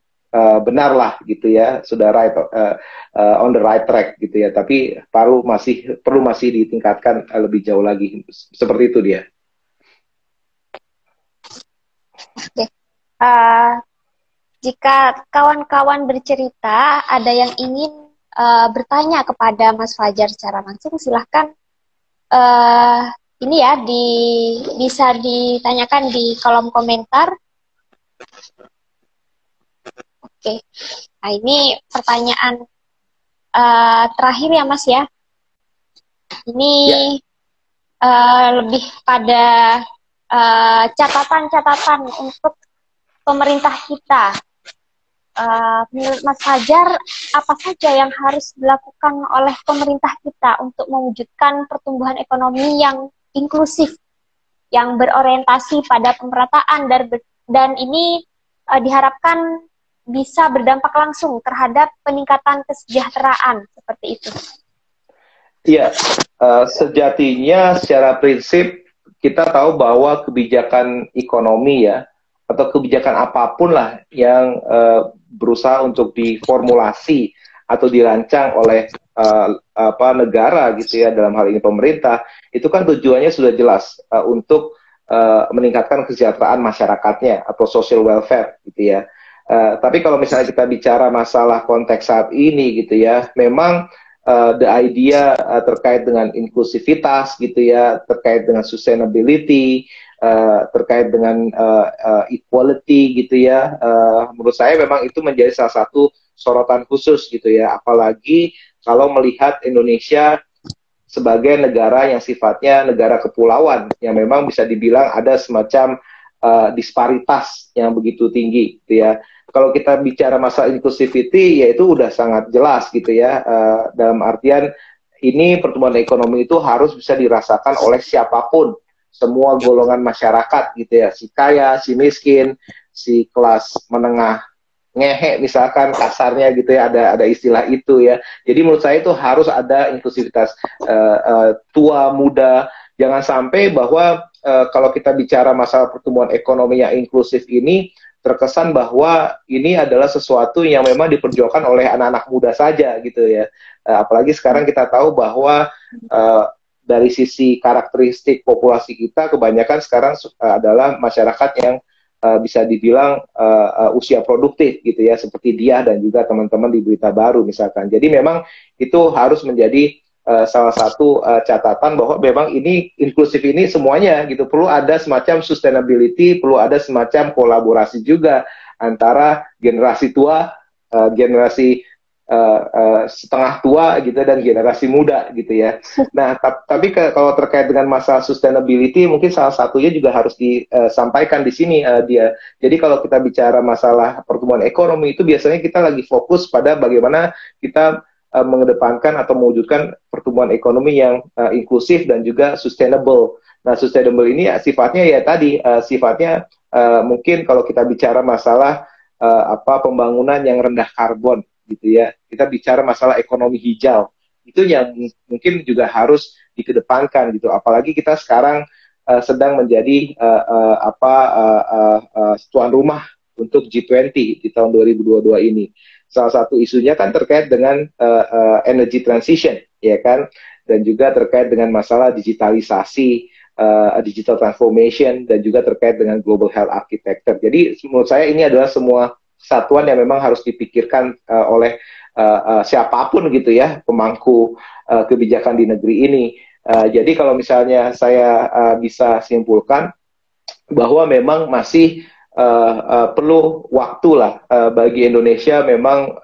benar lah gitu ya, sudah on the right track gitu ya. Tapi perlu masih ditingkatkan lebih jauh lagi. Seperti itu dia. Oke. Jika kawan-kawan bercerita, ada yang ingin bertanya kepada Mas Fajar secara langsung, silahkan ini ya bisa ditanyakan di kolom komentar. Oke. Nah, ini pertanyaan terakhir ya Mas ya. Ini lebih pada catatan-catatan untuk pemerintah kita. Menurut Mas Fajar, apa saja yang harus dilakukan oleh pemerintah kita untuk mewujudkan pertumbuhan ekonomi yang inklusif, yang berorientasi pada pemerataan dan ini diharapkan bisa berdampak langsung terhadap peningkatan kesejahteraan seperti itu? Iya, sejatinya secara prinsip kita tahu bahwa kebijakan ekonomi ya, atau kebijakan apapun lah yang berusaha untuk diformulasi atau dirancang oleh negara gitu ya, dalam hal ini pemerintah, itu kan tujuannya sudah jelas untuk meningkatkan kesejahteraan masyarakatnya atau social welfare gitu ya. Tapi kalau misalnya kita bicara masalah konteks saat ini gitu ya, memang the idea terkait dengan inklusivitas gitu ya, terkait dengan sustainability, terkait dengan equality gitu ya, menurut saya memang itu menjadi salah satu sorotan khusus gitu ya, apalagi kalau melihat Indonesia sebagai negara yang sifatnya negara kepulauan, yang memang bisa dibilang ada semacam disparitas yang begitu tinggi gitu ya. Kalau kita bicara masalah inclusivity, ya itu udah sangat jelas gitu ya, dalam artian ini pertumbuhan ekonomi itu harus bisa dirasakan oleh siapapun, semua golongan masyarakat gitu ya, si kaya, si miskin, si kelas menengah ngehe misalkan kasarnya gitu ya, ada istilah itu ya. Jadi menurut saya itu harus ada inklusivitas tua, muda, jangan sampai bahwa kalau kita bicara masalah pertumbuhan ekonomi yang inklusif ini, terkesan bahwa ini adalah sesuatu yang memang diperjuangkan oleh anak-anak muda saja gitu ya. Apalagi sekarang kita tahu bahwa dari sisi karakteristik populasi kita, kebanyakan sekarang adalah masyarakat yang bisa dibilang usia produktif gitu ya, seperti dia dan juga teman-teman di Berita Baru misalkan. Jadi memang itu harus menjadi salah satu catatan bahwa memang ini inklusif ini semuanya gitu, perlu ada semacam sustainability, perlu ada semacam kolaborasi juga antara generasi tua, generasi setengah tua gitu, dan generasi muda gitu ya. Nah, tapi kalau terkait dengan masalah sustainability, mungkin salah satunya juga harus disampaikan di sini dia. Jadi kalau kita bicara masalah pertumbuhan ekonomi itu biasanya kita lagi fokus pada bagaimana kita mengedepankan atau mewujudkan pertumbuhan ekonomi yang inklusif dan juga sustainable. Nah, sustainable ini sifatnya ya tadi, sifatnya mungkin kalau kita bicara masalah pembangunan yang rendah karbon gitu ya, kita bicara masalah ekonomi hijau. Itu yang mungkin juga harus dikedepankan gitu. Apalagi kita sekarang sedang menjadi tuan rumah untuk G20 di tahun 2022 ini. Salah satu isunya kan terkait dengan energy transition, ya kan, dan juga terkait dengan masalah digitalisasi, digital transformation, dan juga terkait dengan global health architecture. Jadi menurut saya ini adalah semua kesatuan yang memang harus dipikirkan oleh siapapun gitu ya, pemangku kebijakan di negeri ini. Jadi kalau misalnya saya bisa simpulkan bahwa memang masih perlu waktu lah bagi Indonesia memang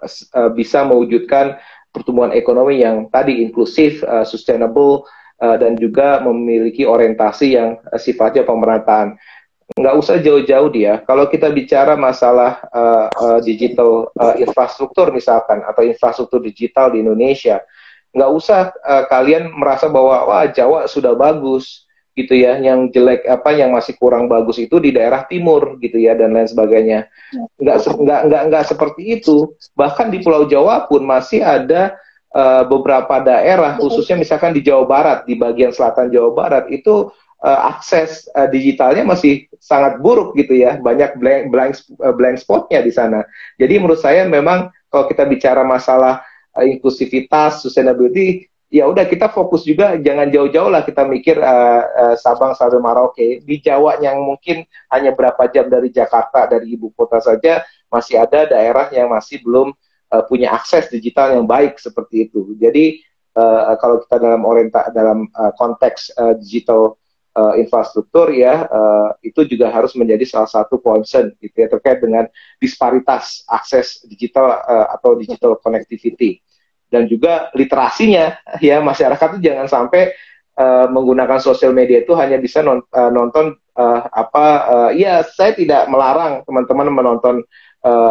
bisa mewujudkan pertumbuhan ekonomi yang tadi inklusif, sustainable, dan juga memiliki orientasi yang sifatnya pemerataan. Nggak usah jauh-jauh dia. Kalau kita bicara masalah digital infrastruktur misalkan, atau infrastruktur digital di Indonesia, nggak usah kalian merasa bahwa wah Jawa sudah bagus gitu ya, yang jelek yang masih kurang bagus itu di daerah timur gitu ya, dan lain sebagainya. Nggak seperti itu. Bahkan di Pulau Jawa pun masih ada beberapa daerah, khususnya misalkan di Jawa Barat, di bagian selatan Jawa Barat itu akses digitalnya masih sangat buruk gitu ya, banyak blank spotnya di sana. Jadi menurut saya memang kalau kita bicara masalah inklusivitas, sustainability, ya udah kita fokus juga, jangan jauh-jauh lah kita mikir Sabang sampai Merauke. Di Jawa yang mungkin hanya berapa jam dari Jakarta, dari ibu kota saja, masih ada daerah yang masih belum punya akses digital yang baik seperti itu. Jadi kalau kita dalam konteks digital infrastruktur ya, itu juga harus menjadi salah satu concern gitu ya, terkait dengan disparitas akses digital atau digital connectivity, dan juga literasinya ya, masyarakat itu jangan sampai menggunakan sosial media itu hanya bisa nonton ya, saya tidak melarang teman-teman menonton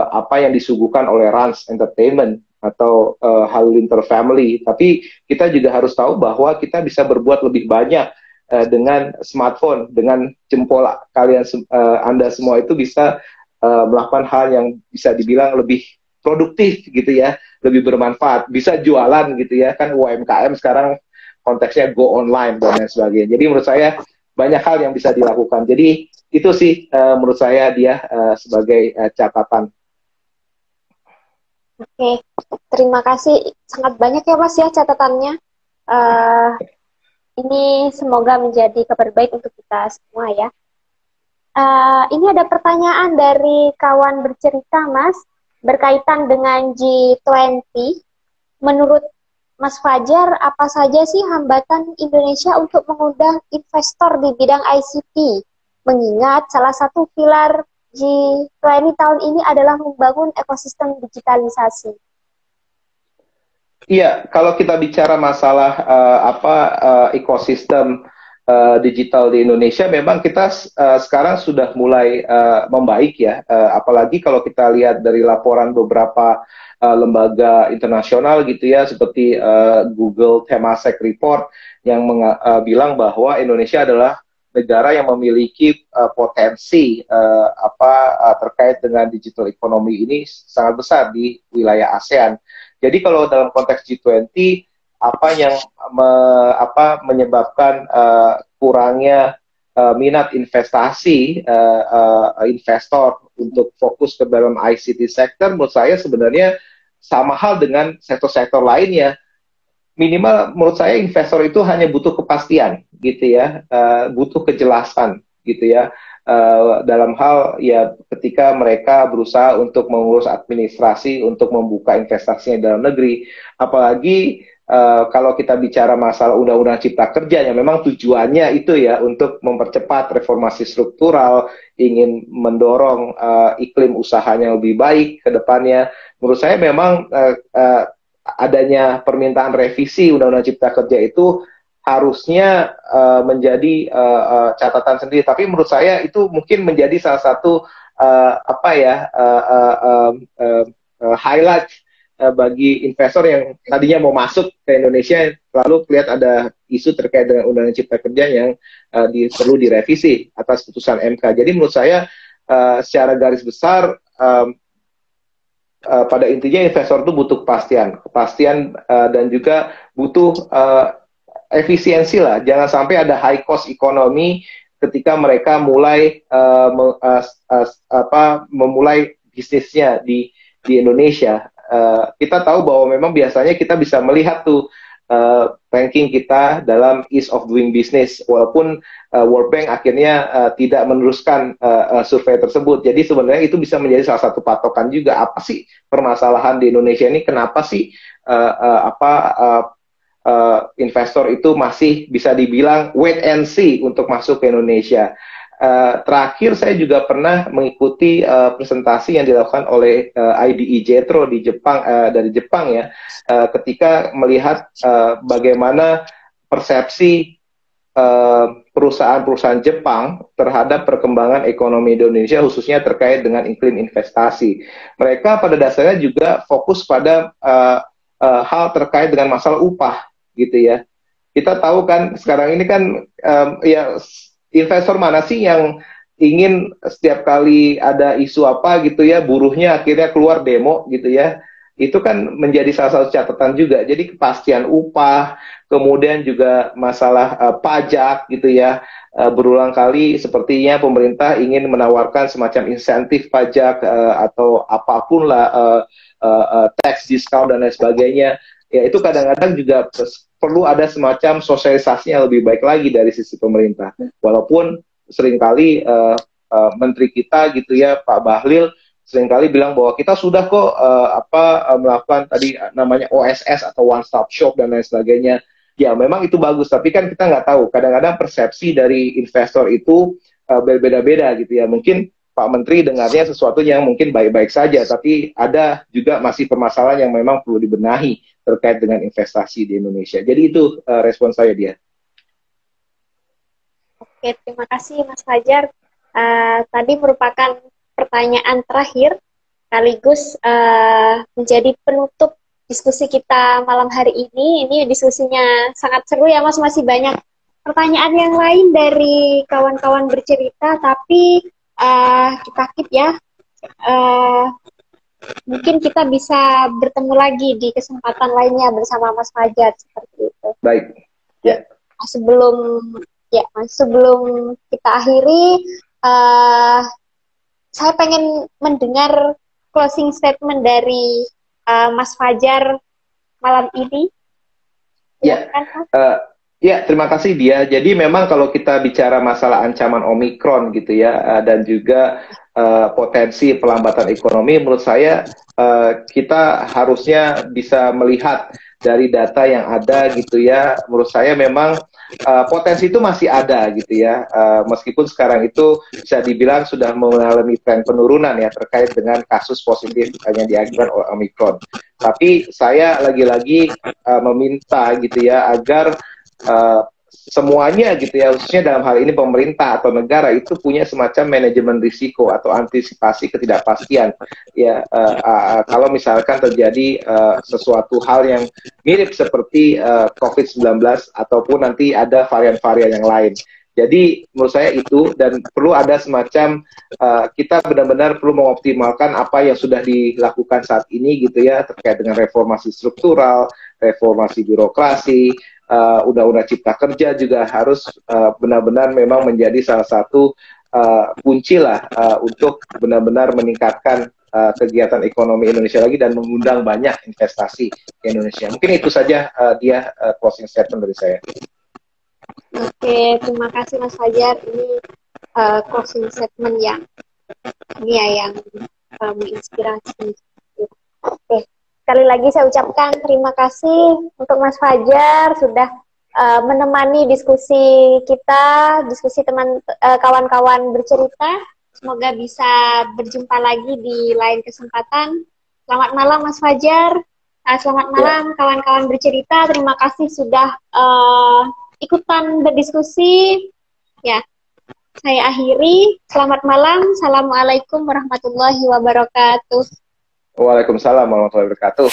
apa yang disuguhkan oleh Rans Entertainment atau Halilintar Family, tapi kita juga harus tahu bahwa kita bisa berbuat lebih banyak dengan smartphone, dengan jempol kalian, Anda semua itu bisa melakukan hal yang bisa dibilang lebih produktif gitu ya, lebih bermanfaat, bisa jualan gitu ya, kan UMKM sekarang konteksnya go online dan lain sebagainya. Jadi menurut saya banyak hal yang bisa dilakukan. Jadi itu sih menurut saya dia sebagai catatan. Oke, terima kasih sangat banyak ya Mas ya catatannya. Ini semoga menjadi kabar baik untuk kita semua ya. Ini ada pertanyaan dari kawan bercerita Mas, berkaitan dengan G20. Menurut Mas Fajar, apa saja sih hambatan Indonesia untuk mengundang investor di bidang ICT? Mengingat salah satu pilar G20 tahun ini adalah membangun ekosistem digitalisasi. Iya, kalau kita bicara masalah ekosistem digital di Indonesia, memang kita sekarang sudah mulai membaik ya. Apalagi kalau kita lihat dari laporan beberapa lembaga internasional gitu ya, seperti Google Temasek Report yang bilang bahwa Indonesia adalah negara yang memiliki potensi terkait dengan digital ekonomi ini sangat besar di wilayah ASEAN. Jadi kalau dalam konteks G20, apa yang menyebabkan kurangnya minat investasi investor untuk fokus ke dalam ICT sector, menurut saya sebenarnya sama hal dengan sektor-sektor lainnya. Minimal menurut saya investor itu hanya butuh kepastian gitu ya, butuh kejelasan gitu ya, dalam hal ya ketika mereka berusaha untuk mengurus administrasi untuk membuka investasinya dalam negeri. Apalagi kalau kita bicara masalah undang-undang cipta kerja yang memang tujuannya itu ya untuk mempercepat reformasi struktural, ingin mendorong iklim usahanya lebih baik ke depannya. Menurut saya memang adanya permintaan revisi undang-undang cipta kerja itu harusnya menjadi catatan sendiri. Tapi menurut saya itu mungkin menjadi salah satu highlight bagi investor yang tadinya mau masuk ke Indonesia, lalu lihat ada isu terkait dengan undang-undang cipta kerja yang perlu direvisi atas putusan MK. Jadi menurut saya secara garis besar pada intinya investor itu butuh kepastian dan juga butuh efisiensi lah. Jangan sampai ada high cost ekonomi ketika mereka mulai memulai bisnisnya di Indonesia. Kita tahu bahwa memang biasanya kita bisa melihat tuh ranking kita dalam ease of doing business, walaupun World Bank akhirnya tidak meneruskan survei tersebut. Jadi sebenarnya itu bisa menjadi salah satu patokan juga, apa sih permasalahan di Indonesia ini, kenapa sih investor itu masih bisa dibilang wait and see untuk masuk ke Indonesia. Terakhir saya juga pernah mengikuti presentasi yang dilakukan oleh IDE Jetro di Jepang, dari Jepang ya, ketika melihat bagaimana persepsi perusahaan-perusahaan Jepang terhadap perkembangan ekonomi Indonesia, khususnya terkait dengan iklim investasi. Mereka pada dasarnya juga fokus pada hal terkait dengan masalah upah, gitu ya. Kita tahu kan sekarang ini kan ya, investor mana sih yang ingin setiap kali ada isu apa gitu ya, buruhnya akhirnya keluar demo gitu ya. Itu kan menjadi salah satu catatan juga. Jadi kepastian upah, kemudian juga masalah pajak gitu ya. Berulang kali sepertinya pemerintah ingin menawarkan semacam insentif pajak atau apapun lah, tax discount dan lain sebagainya. Ya itu kadang-kadang juga perlu ada semacam sosialisasi yang lebih baik lagi dari sisi pemerintah. Walaupun seringkali menteri kita gitu ya, Pak Bahlil, seringkali bilang bahwa kita sudah kok melakukan tadi namanya OSS atau one stop shop dan lain sebagainya. Ya memang itu bagus, tapi kan kita nggak tahu. Kadang-kadang persepsi dari investor itu berbeda-beda gitu ya. Mungkin Pak Menteri dengarnya sesuatu yang mungkin baik-baik saja, tapi ada juga masih permasalahan yang memang perlu dibenahi terkait dengan investasi di Indonesia. Jadi itu respon saya dia. Oke, terima kasih Mas Fajar. Tadi merupakan pertanyaan terakhir, sekaligus menjadi penutup diskusi kita malam hari ini. Ini diskusinya sangat seru ya Mas, masih banyak pertanyaan yang lain dari kawan-kawan bercerita, tapi kita keep ya. Mungkin kita bisa bertemu lagi di kesempatan lainnya bersama Mas Fajar seperti itu. Baik. Ya. Sebelum kita akhiri, saya pengen mendengar closing statement dari Mas Fajar malam ini. Ya. Ya, terima kasih dia. Jadi memang kalau kita bicara masalah ancaman Omikron gitu ya, dan juga potensi pelambatan ekonomi, menurut saya kita harusnya bisa melihat dari data yang ada gitu ya. Menurut saya memang potensi itu masih ada gitu ya, meskipun sekarang itu bisa dibilang sudah mengalami tren penurunan ya terkait dengan kasus positif yang diakibatkan oleh Omikron. Tapi saya lagi-lagi meminta gitu ya agar semuanya gitu ya, khususnya dalam hal ini pemerintah atau negara itu punya semacam manajemen risiko atau antisipasi ketidakpastian ya. Kalau misalkan terjadi sesuatu hal yang mirip seperti COVID-19 ataupun nanti ada varian-varian yang lain. Jadi menurut saya itu, dan perlu ada semacam kita benar-benar perlu mengoptimalkan apa yang sudah dilakukan saat ini gitu ya, terkait dengan reformasi struktural, reformasi birokrasi, undang-undang cipta kerja juga harus benar-benar memang menjadi salah satu kunci lah untuk benar-benar meningkatkan kegiatan ekonomi Indonesia lagi dan mengundang banyak investasi ke Indonesia. Mungkin itu saja dia closing statement dari saya. Oke, terima kasih Mas Fajar. Ini closing statement yang menginspirasi. Oke. Sekali lagi saya ucapkan terima kasih untuk Mas Fajar sudah menemani diskusi kita, diskusi kawan-kawan bercerita. Semoga bisa berjumpa lagi di lain kesempatan. Selamat malam Mas Fajar. Selamat malam kawan-kawan bercerita. Terima kasih sudah ikutan berdiskusi. Ya, saya akhiri. Selamat malam. Assalamualaikum warahmatullahi wabarakatuh. Waalaikumsalam warahmatullahi wabarakatuh.